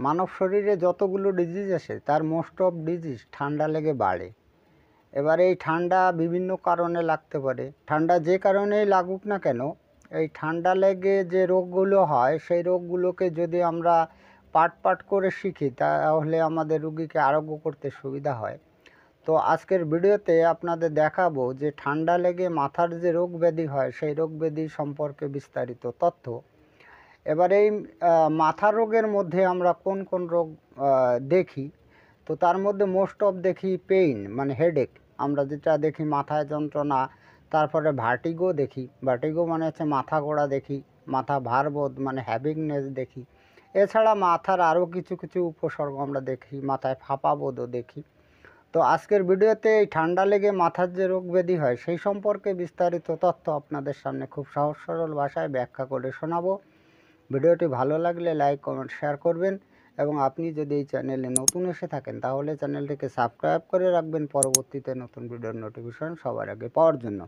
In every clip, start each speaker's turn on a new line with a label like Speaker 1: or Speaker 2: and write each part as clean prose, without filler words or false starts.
Speaker 1: মানব শরীরে যতগুলো ডিজিজ আসে তার মোস্ট অফ ডিজিজ ঠান্ডা লেগে বাড়ে। এবার এই ঠান্ডা বিভিন্ন কারণে লাগতে পারে। ঠান্ডা যে কারণেই লাগুক না কেন, এই ঠান্ডা লেগে যে রোগগুলো হয় সেই রোগগুলোকে যদি আমরা পার্ট পার্ট করে শিখি তাহলে আমাদের রুগীকে আরোগ্য করতে সুবিধা হয়। তো আজকের ভিডিওতে আপনাদের দেখাবো যে ঠান্ডা লেগে মাথার যে রোগ ব্যাধি হয় সেই রোগ ব্যাধি সম্পর্কে বিস্তারিত তথ্য। এবার এই মাথার রোগের মধ্যে আমরা কোন কোন রোগ দেখি, তো তার মধ্যে মোস্ট অফ দেখি পেইন মানে হেডেক, আমরা যেটা দেখি মাথায় যন্ত্রণা। তারপরে ভার্টিগো দেখি, ভার্টিগো মানে হচ্ছে মাথা ঘোরা দেখি, মাথা ভারবোধ মানে হ্যাভিংনেস দেখি। এছাড়া মাথার আরও কিছু কিছু উপসর্গ আমরা দেখি, মাথায় ফাঁপাবোধও দেখি। তো আজকের ভিডিওতে এই ঠান্ডা লেগে মাথার যে রোগ ব্যাধি হয় সেই সম্পর্কে বিস্তারিত তথ্য আপনাদের সামনে খুব সহজ সরল ভাষায় ব্যাখ্যা করে শোনাবো। ভিডিওটি ভালো লাগলে লাইক কমেন্ট শেয়ার করবেন এবং আপনি যদি এই চ্যানেলে নতুন এসে থাকেন তাহলে চ্যানেলটিকে সাবস্ক্রাইব করে রাখবেন পরবর্তীতে নতুন ভিডিওর নোটিফিকেশন সবার আগে পাওয়ার জন্য।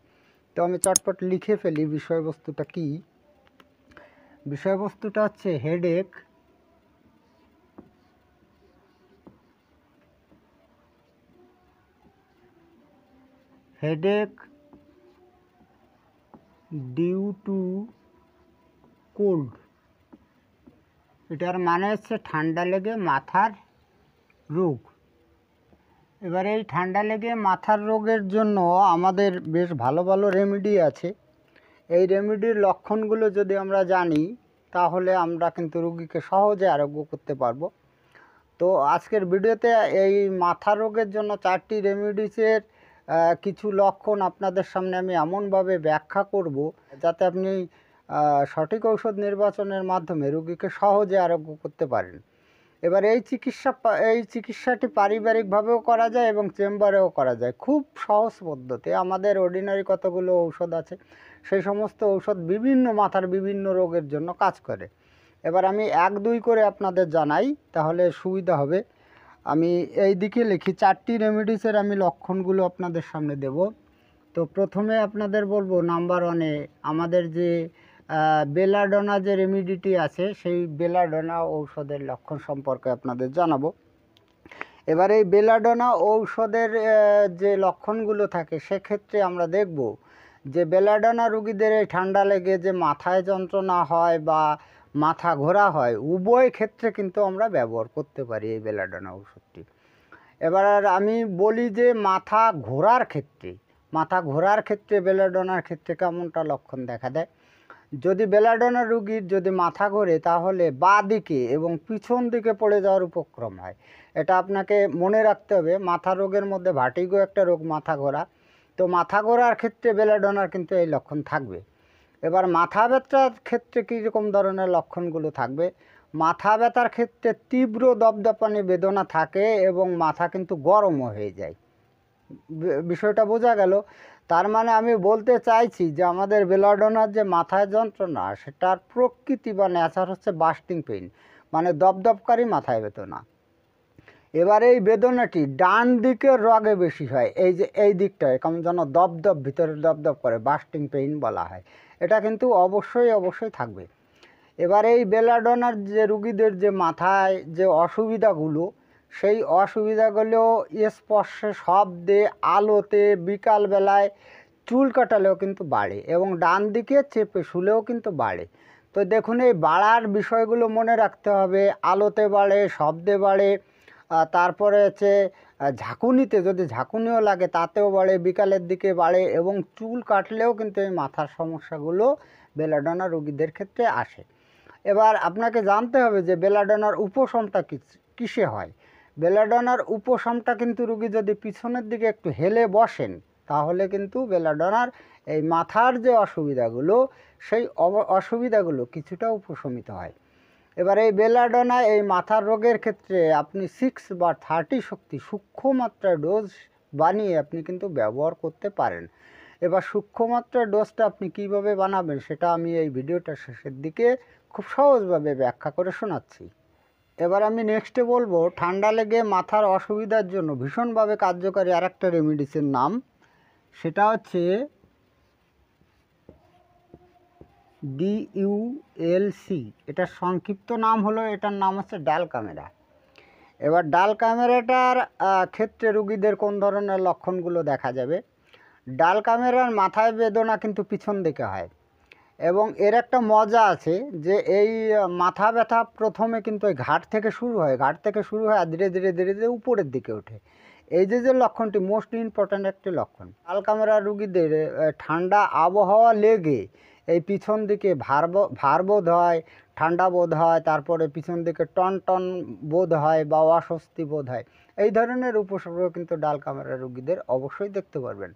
Speaker 1: তো আমি চটপট লিখে ফেলি বিষয়বস্তুটা কি। বিষয়বস্তুটা হচ্ছে headache, headache due to cold. এটার মানে হচ্ছে ঠান্ডা লেগে মাথার রোগ। এবার এই ঠান্ডা লেগে মাথার রোগের জন্য আমাদের বেশ ভালো ভালো রেমেডি আছে। এই রেমেডির লক্ষণগুলো যদি আমরা জানি তাহলে আমরা কিন্তু রোগীকে সহজে আরোগ্য করতে পারবো। তো আজকের ভিডিওতে এই মাথা রোগের জন্য 4টি রেমেডিসের কিছু লক্ষণ আপনাদের সামনে আমি এমনভাবে ব্যাখ্যা করব যাতে আপনি সঠিক ঔষধ নির্বাচনের মাধ্যমে রোগীকে সহজে আরোগ্য করতে পারেন। এবার এই চিকিৎসাটি পারিবারিকভাবেও করা যায় এবং চেম্বারেও করা যায়। খুব সহজ পদ্ধতি। আমাদের অর্ডিনারি কতগুলো ঔষধ আছে, সেই সমস্ত ঔষধ বিভিন্ন মাথার বিভিন্ন রোগের জন্য কাজ করে। এবার আমি 1-2 করে আপনাদের জানাই তাহলে সুবিধা হবে। আমি এই দিকে লিখি 4টি রেমেডিসের আমি লক্ষণগুলো আপনাদের সামনে দেব। তো প্রথমে আপনাদের বলবো নাম্বার 1-এ আমাদের যে বেলাডোনা যে রেমেডিটি আছে সেই বেলাডোনা ঔষধের লক্ষণ সম্পর্কে আপনাদের জানাবো। এবার এই বেলাডোনা ঔষধের যে লক্ষণগুলো থাকে সেক্ষেত্রে আমরা দেখব যে বেলাডোনা রোগীদের এই ঠান্ডা লেগে যে মাথায় যন্ত্রণা হয় বা মাথা ঘোরা হয় উভয় ক্ষেত্রে কিন্তু আমরা ব্যবহার করতে পারি এই বেলাডোনা ঔষধটি। এবার আমি বলি যে মাথা ঘোরার ক্ষেত্রে বেলাডোনার ক্ষেত্রে কেমনটা লক্ষণ দেখা দেয়। যদি বেলাডোনা রোগীর যদি মাথা ঘোরে তাহলে বাঁ দিকে এবং পিছন দিকে পড়ে যাওয়ার উপক্রম হয়। এটা আপনাকে মনে রাখতে হবে। মাথা রোগের মধ্যে ভার্টিগো একটা রোগ, মাথা ঘোরা। তো মাথা ঘোরার ক্ষেত্রে বেলাডোনার কিন্তু এই লক্ষণ থাকবে। এবার মাথা ব্যথার ক্ষেত্রে কীরকম ধরনের লক্ষণগুলো থাকবে। মাথা ব্যথার ক্ষেত্রে তীব্র দপদপানি বেদনা থাকে এবং মাথা কিন্তু গরমও হয়ে যায়। বিষয়টা বোঝা গেল। তার মানে আমি বলতে চাইছি যে আমাদের বেলাডোনার যে মাথায় যন্ত্রণা সেটার প্রকৃতি বা নেচার হচ্ছে বাস্টিং পেইন, মানে দপদপকারী মাথায় বেদনা। এবার এই বেদনাটি ডান দিকের রগে বেশি হয়, এই যে এই দিকটায় কেমন যেন দপদপ ভিতরে দপদপ করে, বাস্টিং পেইন বলা হয়। এটা কিন্তু অবশ্যই থাকবে। এবার এই বেলাডোনার যে রুগীদের যে মাথায় যে অসুবিধাগুলো, সেই অসুবিধাগুলো স্পর্শে, শব্দে, আলোতে, বিকালবেলায় চুল কাটালেও কিন্তু বাড়ে এবং ডান দিকে চেপে শুলেও কিন্তু বাড়ে। তো দেখুন এই বাড়ার বিষয়গুলো মনে রাখতে হবে। আলোতে বাড়ে, শব্দে বাড়ে, তারপরে হচ্ছে ঝাঁকুনিতে, যদি ঝাঁকুনিও লাগে তাতেও বাড়ে, বিকালের দিকে বাড়ে এবং চুল কাটলেও কিন্তু এই মাথার সমস্যাগুলো বেলাডোনা রোগীদের ক্ষেত্রে আসে। এবার আপনাকে জানতে হবে যে বেলাডোনার উপশমটা কিসে হয়। বেলাডোনার উপশমটা কিন্তু রোগী যদি পিছনের দিকে একটু হেলে বসেন তাহলে কিন্তু বেলাডোনার এই মাথার যে অসুবিধাগুলো সেই অসুবিধাগুলো কিছুটা উপশমিত হয়। এবার এই বেলাডোনা এই মাথার রোগের ক্ষেত্রে আপনি 6 বা 30 শক্তি সূক্ষ্ম মাত্রার ডোজ বানিয়ে আপনি কিন্তু ব্যবহার করতে পারেন। এবার সূক্ষ্ম মাত্রার ডোজটা আপনি কিভাবে বানাবেন সেটা আমি এই ভিডিওটার শেষের দিকে খুব সহজভাবে ব্যাখ্যা করে শোনাচ্ছি। এবার আমি নেক্সটে বলবো ঠান্ডা লেগে মাথার অসুবিধার জন্য ভীষণভাবে কার্যকারী আরেকটা রেমেডিসের নাম, সেটা হচ্ছে DULC, এটার সংক্ষিপ্ত নাম হলো, এটার নাম হচ্ছে ডাল ক্যামেরা। এবার ডাল ক্যামেরাটার ক্ষেত্রে রুগীদের কোন ধরনের লক্ষণগুলো দেখা যাবে? ডাল ক্যামেরার মাথায় বেদনা কিন্তু পিছন দিকে হয়, এবং এর একটা মজা আছে যে এই মাথা ব্যথা প্রথমে কিন্তু ওই ঘাট থেকে শুরু হয়, আর ধীরে ধীরে ধীরে ধীরে উপরের দিকে ওঠে। এই যে লক্ষণটি মোস্ট ইম্পর্ট্যান্ট একটি লক্ষণ। ডাল ক্যামেরা রুগীদের ঠান্ডা আবহাওয়া লেগে এই পিছন দিকে ভার বোধ হয়, ঠান্ডা বোধ হয়, তারপরে পিছন দিকে টন টন বোধ হয় বা অস্বস্তি বোধ হয়। এই ধরনের উপসর্গ কিন্তু ডাল ক্যামেরা রুগীদের অবশ্যই দেখতে পারবেন।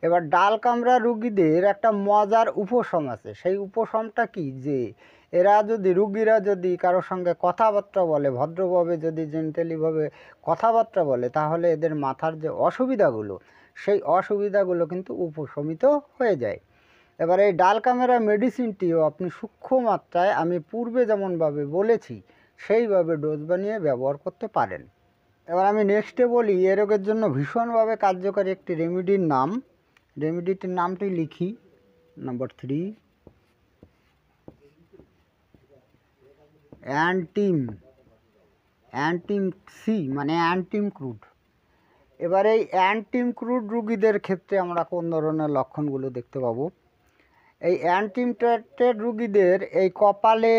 Speaker 1: এবার ডাল কামড়া রুগীদের একটা মজার উপশম আছে। সেই উপশমটা কি, যে রুগীরা যদি কারোর সঙ্গে কথাবার্তা বলে, ভদ্রভাবে যদি জেন্টেলিভাবে কথাবার্তা বলে, তাহলে এদের মাথার যে অসুবিধাগুলো, সেই অসুবিধাগুলো কিন্তু উপশমিত হয়ে যায়। এবার এই ডাল ক্যামেরা মেডিসিনটিও আপনি সূক্ষ্ম মাত্রায়, আমি পূর্বে যেমনভাবে বলেছি সেইভাবে ডোজ বানিয়ে ব্যবহার করতে পারেন। এবার আমি নেক্সটে বলি এ রোগের জন্য ভীষণভাবে কার্যকারী একটি রেমিডির নাম। রেমিডিটির নামটি লিখি, নাম্বার 3, অ্যান্টিম সি, মানে অ্যান্টিম ক্রুড। এবার এই অ্যান্টিম ক্রুড রুগীদের ক্ষেত্রে আমরা কোন ধরনের লক্ষণগুলো দেখতে পাবো? এই অ্যান্টিম ট্যাটেড রুগীদের এই কপালে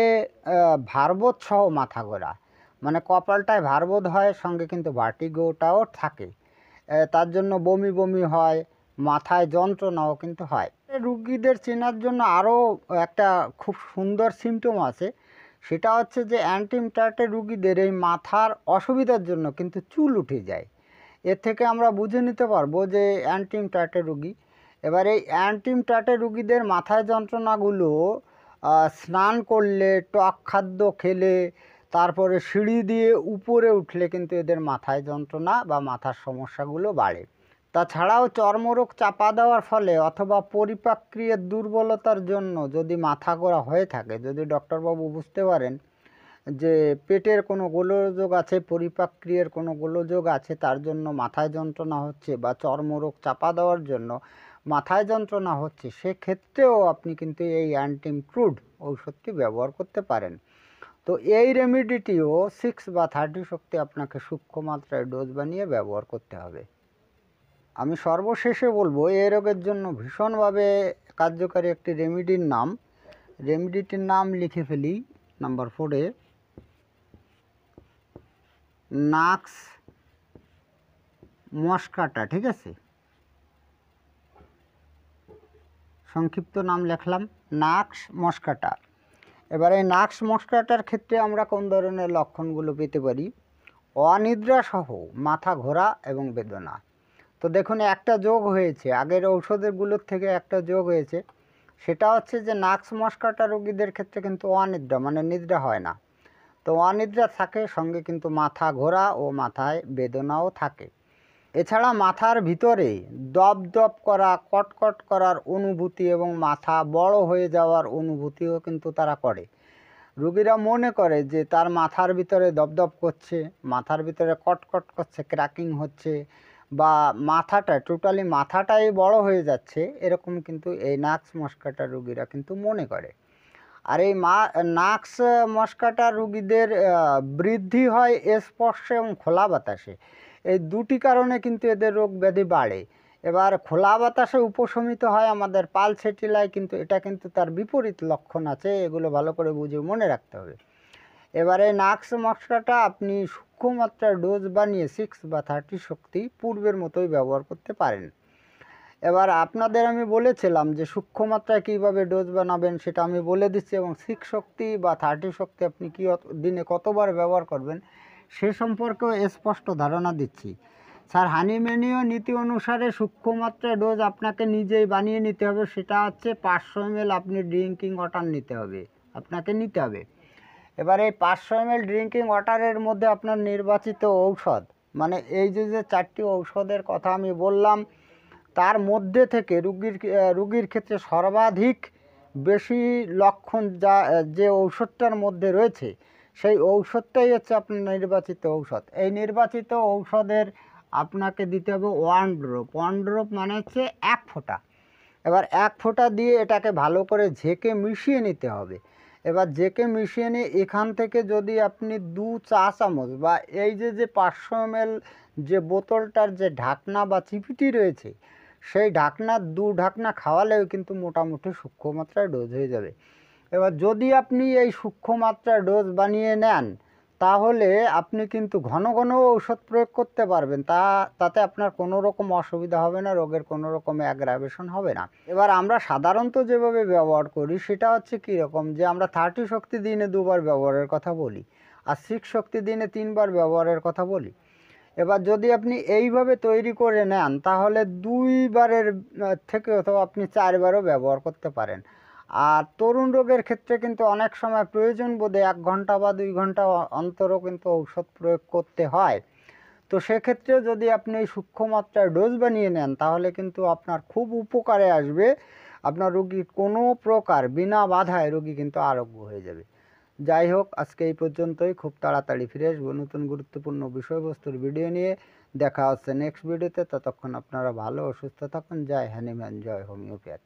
Speaker 1: ভারবোধ সহ মাথা ঘোরা, মানে কপালটায় ভারবোধ হয়, সঙ্গে কিন্তু ভার্টিগোটাও থাকে। তার জন্য বমি বমি হয়, মাথায় যন্ত্রণাও কিন্তু হয়। রুগীদের চেনার জন্য আরও একটা খুব সুন্দর সিমটম আছে, সেটা হচ্ছে যে অ্যান্টিম ট্যাটেড রুগীদের এই মাথার অসুবিধার জন্য কিন্তু চুল উঠে যায়। এর থেকে আমরা বুঝে নিতে পারবো যে অ্যান্টিম ট্যাটেড রুগী। এবার এই অ্যান্টিম ট্যাটেড রুগীদের মাথায় যন্ত্রণাগুলো স্নান করলে, টক খাদ্য খেলে, তারপরে সিঁড়ি দিয়ে উপরে উঠলে কিন্তু এদের মাথায় যন্ত্রণা বা মাথার সমস্যাগুলো বাড়ে। তাছাড়াও চর্মরোগ চাপা দেওয়ার ফলে অথবা পরিপাক্রিয়ার দুর্বলতার জন্য যদি মাথা ঘোরা হয়ে থাকে, যদি ডক্টরবাবু বুঝতে পারেন যে পেটের কোনো গোলযোগ আছে, পরিপাক্রিয়ার কোনো গোলযোগ আছে, তার জন্য মাথায় যন্ত্রণা হচ্ছে, বা চর্মরোগ চাপা দেওয়ার জন্য মাথায় যন্ত্রণা হচ্ছে, সেক্ষেত্রেও আপনি কিন্তু এই অ্যান্টিম ক্রুড ঔষধটি ব্যবহার করতে পারেন। তো এই রেমিডিটিও 6 বা 30 শক্তি আপনাকে সূক্ষ্ম মাত্রায় ডোজ বানিয়ে ব্যবহার করতে হবে। আমি সর্বশেষে বলবো এই রোগের জন্য ভীষণভাবে কার্যকারী একটি রেমিডিটির নাম লিখে ফেলি, নাম্বার 4-এ, নাক্স মস্কাটা। ঠিক আছে, সংক্ষিপ্ত নাম লিখলাম নাক্স মস্কাটা। এবার এই নাক্স মস্কাটার ক্ষেত্রে আমরা কোন ধরনের লক্ষণগুলো পেতে পারি? অনিদ্রা সহ মাথা ঘোরা এবং বেদনা। তো দেখুন, একটা যোগ হয়েছে, আগের ঔষধেরগুলোর থেকে একটা যোগ হয়েছে, সেটা হচ্ছে যে নাক্স মস্কাটা রোগীদের ক্ষেত্রে কিন্তু অনিদ্রা, মানে নিদ্রা হয় না। তো অনিদ্রা থাকে, সঙ্গে কিন্তু মাথা ঘোরা ও মাথায় বেদনাও থাকে। এছাড়া মাথার ভিতরে দপদপ করা, কটকট করার অনুভূতি এবং মাথা বড় হয়ে যাওয়ার অনুভূতিও কিন্তু তারা করে। রুগীরা মনে করে যে তার মাথার ভিতরে দপদপ করছে, মাথার ভিতরে কটকট করছে, ক্র্যাকিং হচ্ছে, বা মাথাটাই বড় হয়ে যাচ্ছে, এরকম কিন্তু এই নাক্স মস্কাটা রুগীরা কিন্তু মনে করে। আর এই নাক্স মস্কাটা রুগীদের বৃদ্ধি হয় স্পর্শে এবং খোলা বাতাসে। এই দুটি কারণে কিন্তু এদের রোগ ব্যাধি বাড়ে। এবার খোলা বাতাসে উপশমিত হয় আমাদের পালসেটিলায়, কিন্তু এটা কিন্তু তার বিপরীত লক্ষণ আছে, এগুলো ভালো করে বুঝে মনে রাখতে হবে। এবারে নাক্স মস্কাটা আপনি সূক্ষ্ম মাত্রার ডোজ বানিয়ে 6 বা 30 শক্তি পূর্বের মতোই ব্যবহার করতে পারেন। এবার আপনাদের আমি বলেছিলাম যে সূক্ষ্ম মাত্রায় কীভাবে ডোজ বানাবেন সেটা আমি বলে দিচ্ছি, এবং 6 শক্তি বা 30 শক্তি আপনি কি দিনে কতবার ব্যবহার করবেন সে সম্পর্কেও স্পষ্ট ধারণা দিচ্ছি। স্যার, হানিম্যানীয় নীতি অনুসারে সূক্ষ্ম মাত্রায় ডোজ আপনাকে নিজেই বানিয়ে নিতে হবে, সেটা হচ্ছে 500 ml আপনি ড্রিঙ্কিং ওয়াটার আপনাকে নিতে হবে। এবার এই 500 ml ড্রিঙ্কিং ওয়াটারের মধ্যে আপনার নির্বাচিত ঔষধ, মানে এই যে 4টি ঔষধের কথা আমি বললাম, তার মধ্যে থেকে রুগীর ক্ষেত্রে সর্বাধিক বেশি লক্ষণ যে ঔষধটার মধ্যে রয়েছে, সেই ঔষধটাই হচ্ছে আপনার নির্বাচিত ঔষধ। এই নির্বাচিত ঔষধের আপনাকে দিতে হবে 1 ড্রপ। 1 ড্রপ মানে হচ্ছে 1 ফোঁটা। এবার 1 ফোঁটা দিয়ে এটাকে ভালো করে ঝেঁকে মিশিয়ে নিতে হবে। এবার ঝেঁকে মিশিয়ে নিয়ে এখান থেকে যদি আপনি 2 চা চামচ বা এই যে 500 ml যে বোতলটার যে ঢাকনা বা চিপিটি রয়েছে, সেই ঢাকনার 2 ঢাকনা খাওয়ালেও কিন্তু মোটামুটি সূক্ষ্ম মাত্রায় ডোজ হয়ে যাবে। এবার যদি আপনি এই সূক্ষ্ম মাত্রার ডোজ বানিয়ে নেন, তাহলে আপনি কিন্তু ঘন ঘন ঔষধ প্রয়োগ করতে পারবেন, তাতে আপনার কোনো রকম অসুবিধা হবে না, রোগের কোনো রকম অ্যাগ্রাভেশন হবে না। এবার আমরা সাধারণত যেভাবে ব্যবহার করি সেটা হচ্ছে কীরকম, যে আমরা 30 শক্তি দিনে 2 বার ব্যবহারের কথা বলি, আর 6 শক্তি দিনে 3 বার ব্যবহারের কথা বলি। এবার যদি আপনি এইভাবে তৈরি করে নেন, তাহলে 2 বারের থেকে অথবা আপনি 4 বারও ব্যবহার করতে পারেন। আর তরুণ রোগের ক্ষেত্রে কিন্তু অনেক সময় প্রয়োজন বোধে 1 ঘন্টা বা 2 ঘন্টা অন্তরও কিন্তু ঔষধ প্রয়োগ করতে হয়। তো সেক্ষেত্রে যদি আপনি এই সূক্ষ্ম মাত্রার ডোজ বানিয়ে নেন, তাহলে কিন্তু আপনার খুব উপকারে আসবে। আপনার রোগী কোনো প্রকার বিনা বাধায় রোগী কিন্তু আরোগ্য হয়ে যাবে। যাই হোক, আজকে এই পর্যন্তই। খুব তাড়াতাড়ি ফিরে আসবো নতুন গুরুত্বপূর্ণ বিষয়বস্তুর ভিডিও নিয়ে। দেখা হচ্ছে নেক্সট ভিডিওতে। ততক্ষণ আপনারা ভালো ও সুস্থ থাকুন। জয় হ্যানিম্যান, জয় হোমিওপ্যাথ।